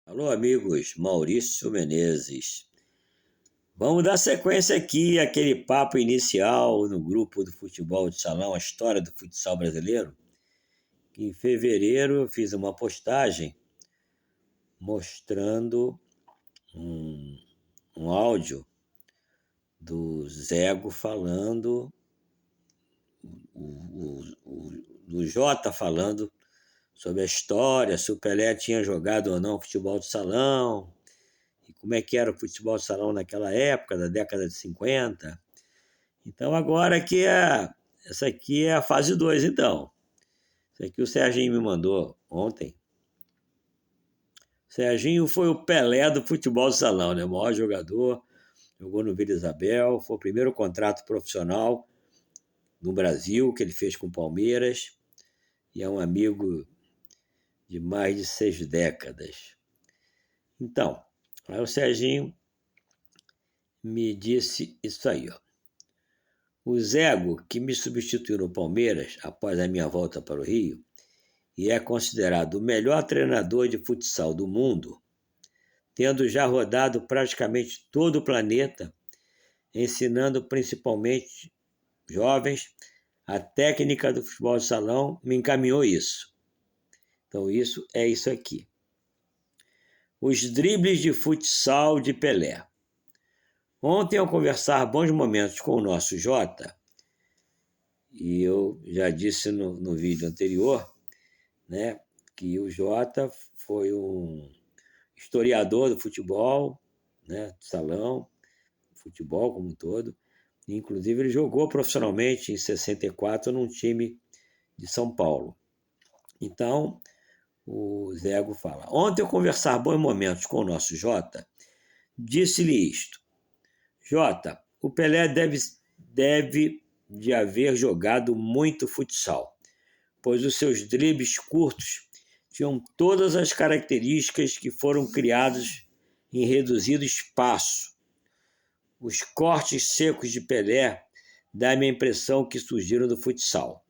Alô, amigos, Maurício Menezes. Vamos dar sequência aqui àquele papo inicial no grupo do futebol de salão, a história do futsal brasileiro. Que em fevereiro eu fiz uma postagem mostrando um, um áudio do Zego falando, do Jota falando sobre a história, se o Pelé tinha jogado ou não futebol de salão, e como é que era o futebol de salão naquela época, da década de 50. Então agora essa aqui é a fase 2, então. Isso aqui o Serginho me mandou ontem. O Serginho foi o Pelé do futebol de salão, né? O maior jogador, jogou no Vila Isabel, foi o primeiro contrato profissional no Brasil que ele fez com o Palmeiras e é um amigo de mais de 6 décadas. Então, aí o Serginho me disse isso aí, ó. O Zego, que me substituiu no Palmeiras após a minha volta para o Rio, e é considerado o melhor treinador de futsal do mundo, tendo já rodado praticamente todo o planeta, ensinando principalmente jovens a técnica do futebol de salão, me encaminhou isso. Então isso é isso aqui. Os dribles de futsal de Pelé. Ontem, ao conversar bons momentos com o nosso Jota, e eu já disse no vídeo anterior, né, que o Jota foi um historiador do futebol, né, de salão, futebol como um todo. Inclusive, ele jogou profissionalmente em 64 num time de São Paulo. Então, o Zego fala: ontem, eu conversar bons momentos com o nosso Jota, disse-lhe isto. Jota, o Pelé deve de haver jogado muito futsal, pois os seus dribles curtos tinham todas as características que foram criadas em reduzido espaço. Os cortes secos de Pelé dão-me a impressão que surgiram do futsal.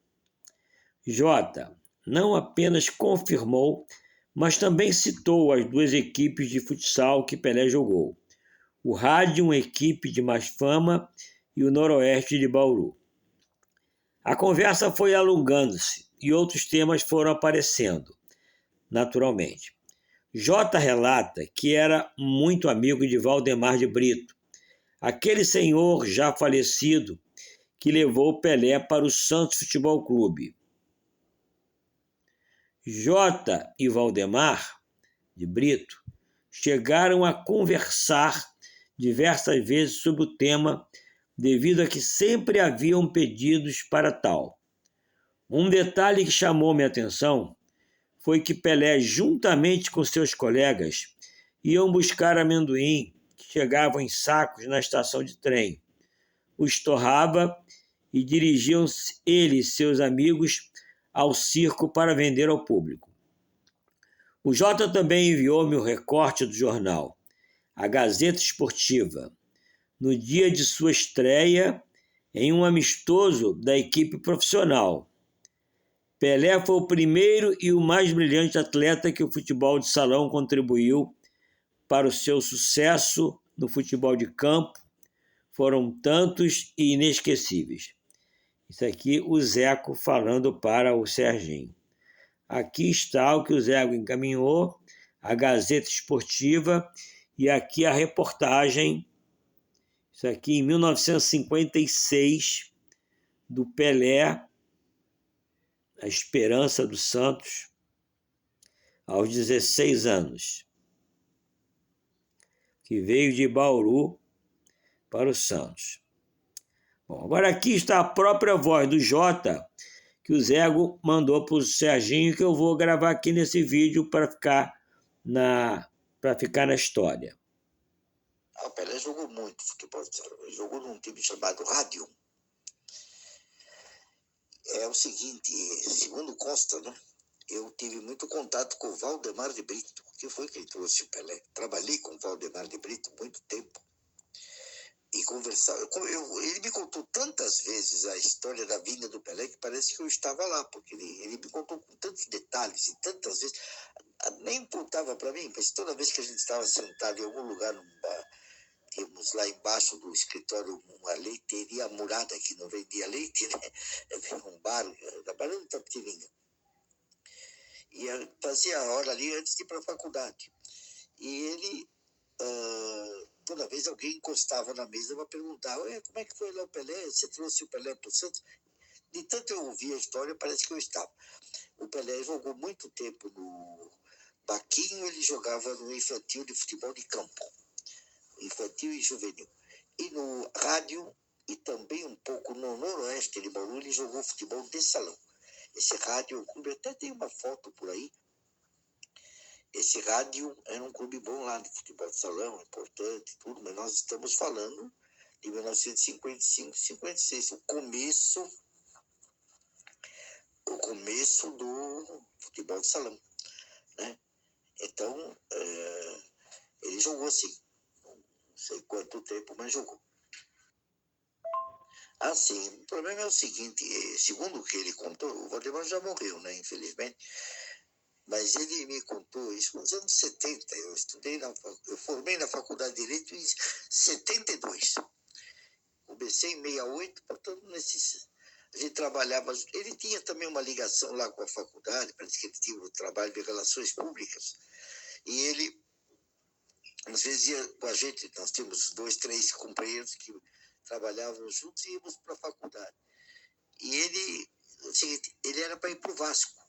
Jota não apenas confirmou, mas também citou as duas equipes de futsal que Pelé jogou. O Rádio, uma equipe de mais fama, e o Noroeste de Bauru. A conversa foi alongando-se e outros temas foram aparecendo, naturalmente. Jota relata que era muito amigo de Valdemar de Brito, aquele senhor já falecido que levou Pelé para o Santos Futebol Clube. Jota e Valdemar de Brito chegaram a conversar diversas vezes sobre o tema, devido a que sempre haviam pedidos para tal. Um detalhe que chamou minha atenção foi que Pelé, juntamente com seus colegas, iam buscar amendoim que chegavam em sacos na estação de trem. Os torrava e dirigiam ele e seus amigos ao circo para vender ao público. O Jota também enviou-me o recorte do jornal, a Gazeta Esportiva, no dia de sua estreia em um amistoso da equipe profissional. Pelé foi o primeiro e o mais brilhante atleta que o futebol de salão contribuiu para o seu sucesso no futebol de campo. Foram tantos e inesquecíveis. Isso aqui o Zeco falando para o Serginho. Aqui está o que o Zego encaminhou, a Gazeta Esportiva, e aqui a reportagem, isso aqui em 1956, do Pelé, a esperança do Santos, aos 16 anos, que veio de Bauru para o Santos. Bom, agora aqui está a própria voz do Jota, que o Zego mandou para o Serginho, que eu vou gravar aqui nesse vídeo para ficar na história. O Pelé jogou muito futebol, ele jogou num time chamado Rádio. É o seguinte, segundo consta, né? Eu tive muito contato com o Valdemar de Brito, que foi quem trouxe o Pelé. Trabalhei com o Valdemar de Brito muito tempo. E e conversava. Ele me contou tantas vezes a história da vinda do Pelé que parece que eu estava lá, porque ele me contou com tantos detalhes e tantas vezes. Nem importava para mim, mas toda vez que a gente estava sentado em algum lugar, tínhamos lá embaixo do escritório uma leiteria murada que não vendia leite, né? Um bar, da Barão de Itapetininga. E fazia a hora ali antes de ir para a faculdade. E ele, toda vez alguém encostava na mesa para perguntar: como é que foi lá o Pelé? Você trouxe o Pelé para o Santos? De tanto eu ouvir a história, parece que eu estava. O Pelé jogou muito tempo no Baquinho, ele jogava no infantil de futebol de campo, infantil e juvenil. E no rádio, e também um pouco no noroeste de Bauru, ele jogou futebol de salão. Esse rádio, o clube, até tem uma foto por aí. Esse rádio era um clube bom lá de futebol de salão, importante, tudo, mas nós estamos falando de 1955, 56, o começo do futebol de salão, né? Então, ele jogou assim, não sei quanto tempo, mas jogou. Assim, o problema é o seguinte, segundo o que ele contou, o Valdemar já morreu, né, infelizmente, mas ele me contou isso nos anos 70, eu formei na Faculdade de Direito em 72, comecei em 68, portanto, a gente trabalhava, ele tinha também uma ligação lá com a faculdade, parece que ele tinha um trabalho de relações públicas, e ele, às vezes, ia com a gente, nós tínhamos 2, 3 companheiros que trabalhavam juntos e íamos para a faculdade. E ele, o seguinte, ele era para ir para o Vasco,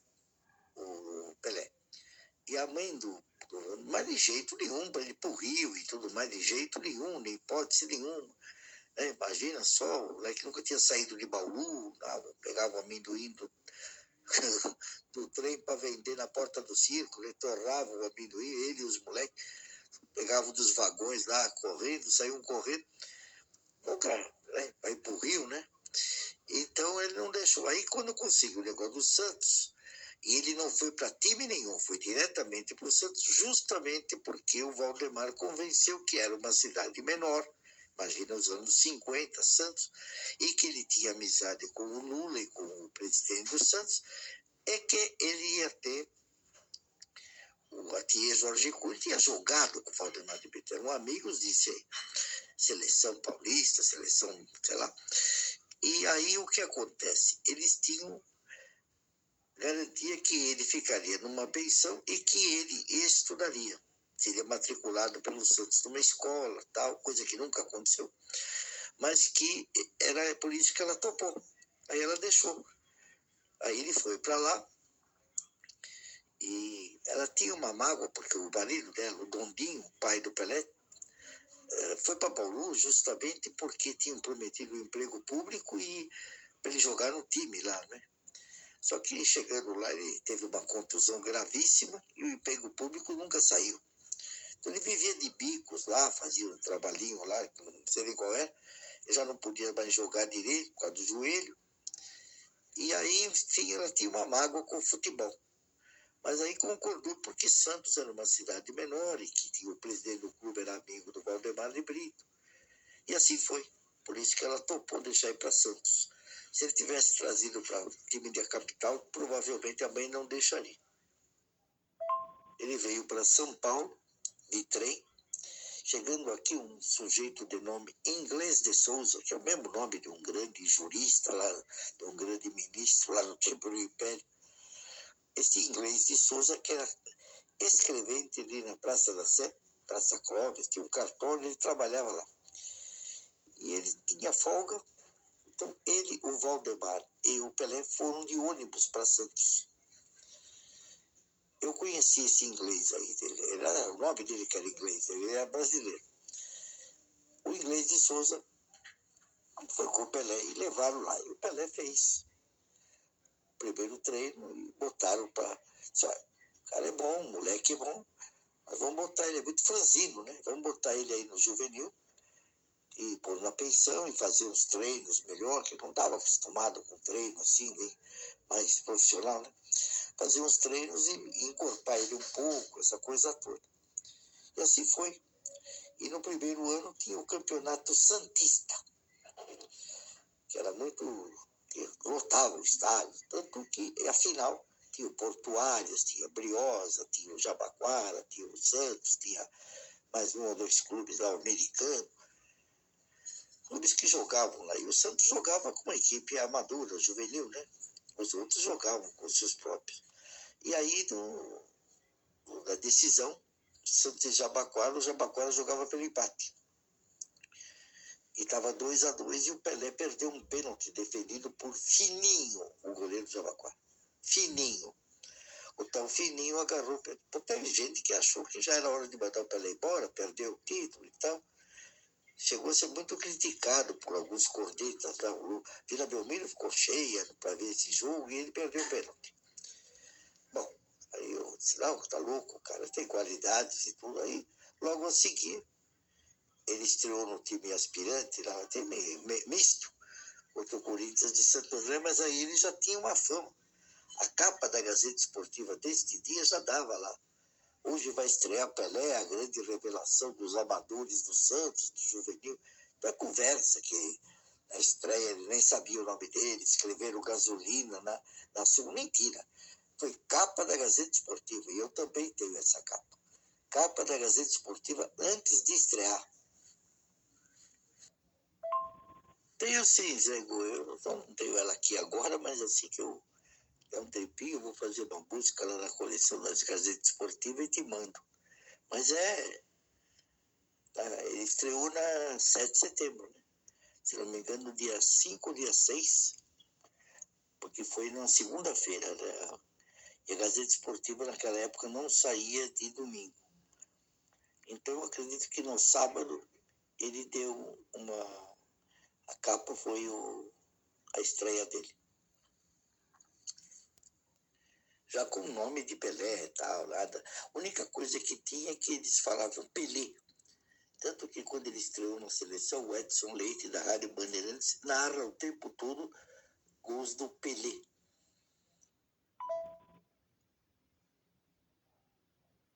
o Pelé. E a mãe mas de jeito nenhum, para ele ir para o Rio e tudo mais, de jeito nenhum, nem hipótese nenhuma. Imagina só, o moleque nunca tinha saído de Bauru, pegava o amendoim do trem para vender na porta do circo, ele torrava o amendoim, ele e os moleques pegavam dos vagões lá, correndo, saíam correndo. Bom, cara, vai ir para o Rio, né? Então ele não deixou. Aí quando conseguiu o negócio do Santos, e ele não foi para time nenhum, foi diretamente para o Santos, justamente porque o Valdemar convenceu que era uma cidade menor, imagina os anos 50, Santos, e que ele tinha amizade com o Lula e com o presidente do Santos, é que ele ia ter o Atier Jorge Cury, tinha jogado com o Valdemar de Brito, eram amigos de seleção paulista, seleção, sei lá. E aí o que acontece? Eles tinham garantia que ele ficaria numa pensão e que ele estudaria. Seria matriculado pelo Santos numa escola, tal, coisa que nunca aconteceu. Mas que era por isso que ela topou. Aí ela deixou. Aí ele foi para lá e ela tinha uma mágoa, porque o marido dela, o Dondinho, pai do Pelé, foi para Bauru justamente porque tinham prometido um emprego público e para ele jogar no time lá, né? Só que chegando lá ele teve uma contusão gravíssima e o emprego público nunca saiu. Então ele vivia de bicos lá, fazia um trabalhinho lá, não sei nem qual era, ele já não podia mais jogar direito por causa do joelho. E aí, enfim, ela tinha uma mágoa com o futebol. Mas aí concordou porque Santos era uma cidade menor e que o presidente do clube era amigo do Valdemar de Brito. E assim foi. Por isso que ela topou deixar ir para Santos. Se ele tivesse trazido para o time da capital, provavelmente a mãe não deixaria. Ele veio para São Paulo, de trem, chegando aqui um sujeito de nome Inglês de Souza, que é o mesmo nome de um grande jurista, lá, de um grande ministro lá no tempo do Império. Esse Inglês de Souza, que era escrevente ali na Praça da Sé, Praça Clóvis, tinha um cartório, ele trabalhava lá. E ele tinha folga. Então, ele, o Valdemar e o Pelé foram de ônibus para Santos. Eu conheci esse inglês aí dele, o nome dele que era inglês, ele era brasileiro. O Inglês de Souza foi com o Pelé e levaram lá. E o Pelé fez o primeiro treino e botaram para... O cara é bom, o moleque é bom, mas vamos botar ele, é muito franzino, né? Vamos botar ele aí no juvenil e pôr na pensão e fazer os treinos melhor, que não estava acostumado com treino assim, nem mais profissional, né? Fazer uns treinos e encorpar ele um pouco, essa coisa toda. E assim foi. E no primeiro ano tinha o campeonato santista, que era muito... que lotava o estádio, tanto que, afinal, tinha o Portuários, tinha Briosa, tinha o Jabaquara, tinha o Santos, tinha mais um ou dois clubes lá, o Americano, clubes que jogavam lá. E o Santos jogava com uma equipe amadora, juvenil, né? Os outros jogavam com os seus próprios. E aí, na decisão, Santos e Jabaquara, o Jabaquara jogava pelo empate. E estava 2-2 e o Pelé perdeu um pênalti defendido por Fininho, o goleiro do Jabaquara. Fininho. O tal Fininho agarrou. Teve gente que achou que já era hora de mandar o Pelé embora, perdeu o título e tal. Chegou a ser muito criticado por alguns cornetas lá. Vila Belmiro ficou cheia para ver esse jogo e ele perdeu o pênalti. Bom, aí eu disse, não, tá louco, cara, tem qualidades e tudo. Aí, logo a seguir, ele estreou no time aspirante, lá, time misto, contra o Corinthians de Santo André, mas aí ele já tinha uma fama. A capa da Gazeta Esportiva deste dia já dava lá. Hoje vai estrear Pelé, a grande revelação dos amadores do Santos, do juvenil. Então é conversa que na estreia ele nem sabia o nome dele, escreveram gasolina na sua. Mentira. Foi capa da Gazeta Esportiva, e eu também tenho essa capa. Capa da Gazeta Esportiva antes de estrear. Tenho sim, Zé Gu, eu não tenho ela aqui agora, mas assim que eu der um tempinho, eu vou fazer uma busca lá na coleção das Gazetas Esportivas e te mando. Mas ele estreou na 7 de setembro, né? Se não me engano, no dia 5 ou dia 6, porque foi na segunda-feira, né? E a Gazeta Esportiva naquela época não saía de domingo. Então eu acredito que no sábado ele deu uma... A capa foi a estreia dele. Já com o nome de Pelé e tal, nada. A única coisa que tinha é que eles falavam Pelé. Tanto que quando ele estreou na seleção, o Edson Leite, da Rádio Bandeirantes, narra o tempo todo gols do Pelé.